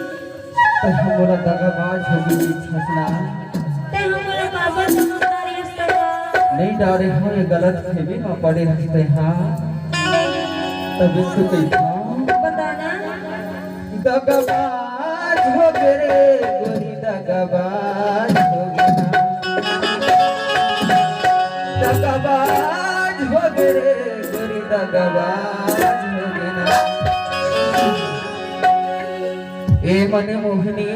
हमरा दगाबाज हो गई छसना ते हमरा बाबा समझदारी करवा नहीं डारे हो ये गलत फहमी में पड़े रहते हाँ तब इसको कहता बताना दगाबाज हो गए रे गोरी दगाबाज हो गया दगाबाज हो गए रे गोरी दगाबाज हो गया ए मने मोहिनी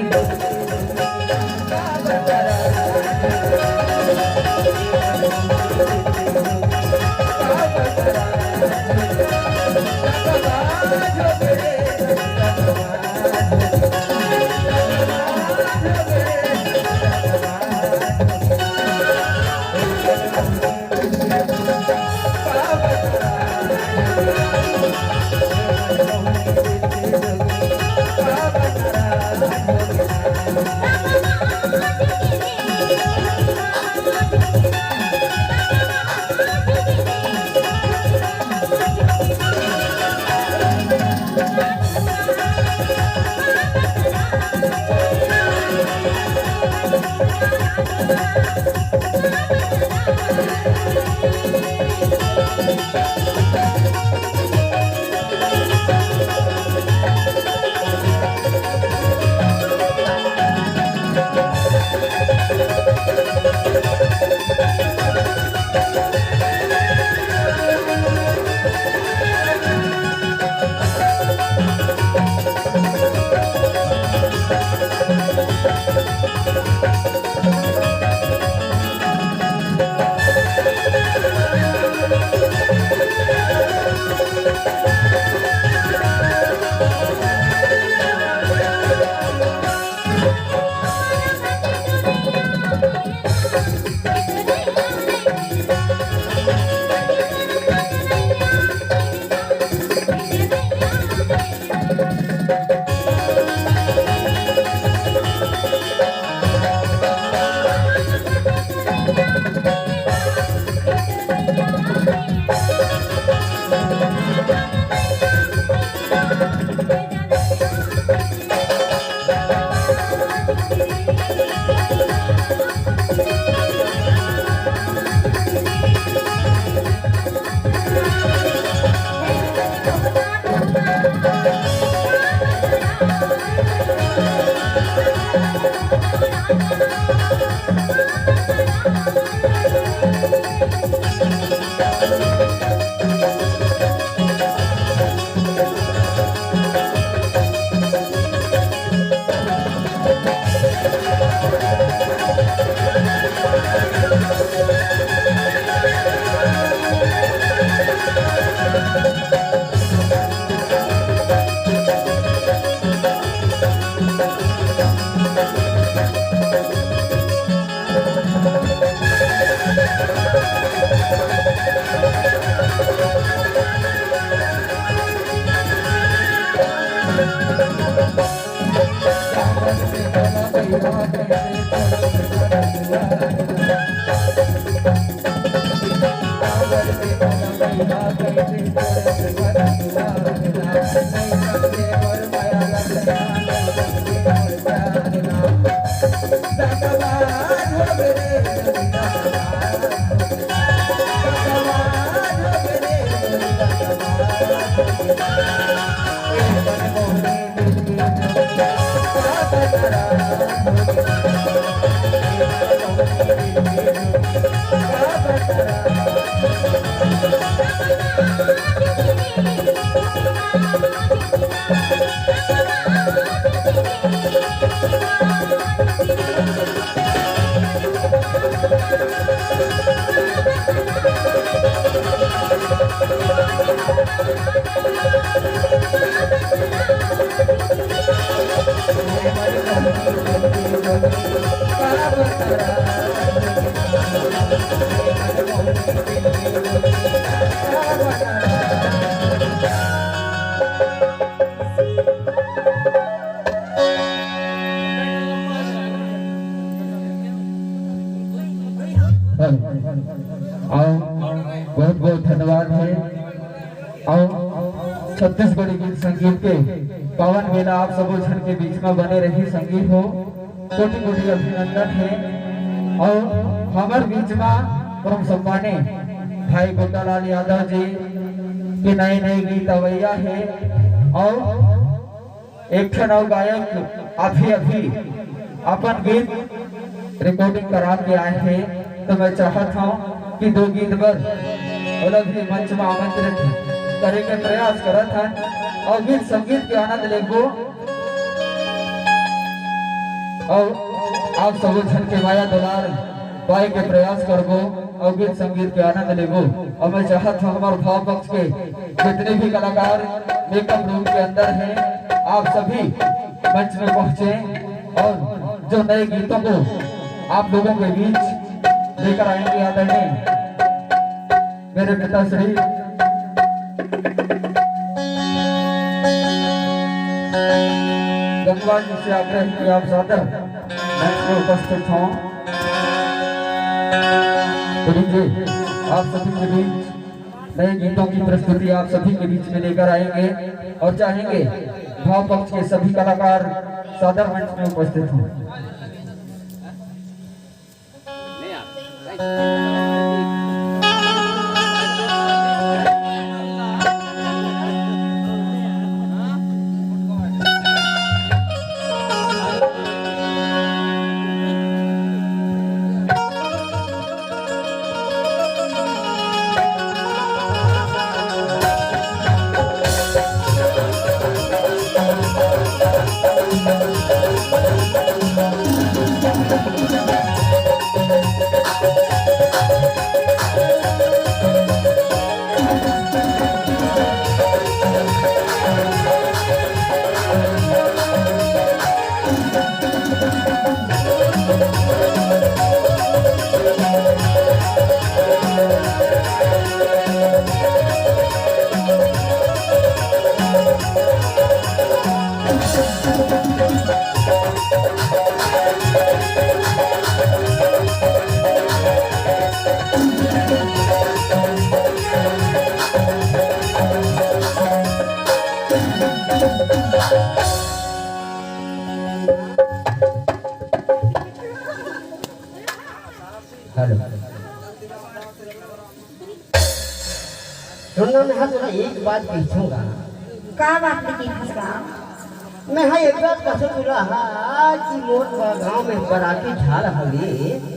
छत्तीसगढ़ी गीत संगीत के पावन बेला आप सब जन के बीच में बने रही संगीत हो, कोटि कोटि अभिनंदन है। और हमारे बीच में परम सम्मानी भाई गोटालाल यादव जी के नए नए गीत अवैया है। और एक नव गायक अभी अपन गीत रिकॉर्डिंग करा के आए हैं, तो मैं चाहता हूँ कि दो गीत पर भी मंच में आमंत्रित करे के प्रयास करत हैं और गीत संगीत के आनंद लेगो। और आप सब जन के माया दुलार पाए के प्रयास करगो और गीत संगीत के आनंद लेगो। और मैं चाहता हूँ हमारे भाव पक्ष के जितने भी कलाकार मेकअप रूम के अंदर हैं, आप सभी मंच में पहुंचे और जो नए गीतों को आप लोगों के बीच लेकर आएंगे। आदरणीय मेरे पिताश्री गंगवाल जी से आग्रह कि आप सादर मंच में उपस्थित हों। आप सभी के बीच नए गीतों की प्रस्तुति आप सभी के बीच में लेकर आएंगे और चाहेंगे भाव पक्ष के सभी कलाकार सादर मंच में उपस्थित हों। हेलो सुनना, मैं हाँ तुझे एक बात पूछूंगा। का बात लिखी फसला? मैं हाँ एक बात कसो तुला हाँ कि मोर गांव में बराती झाल हवे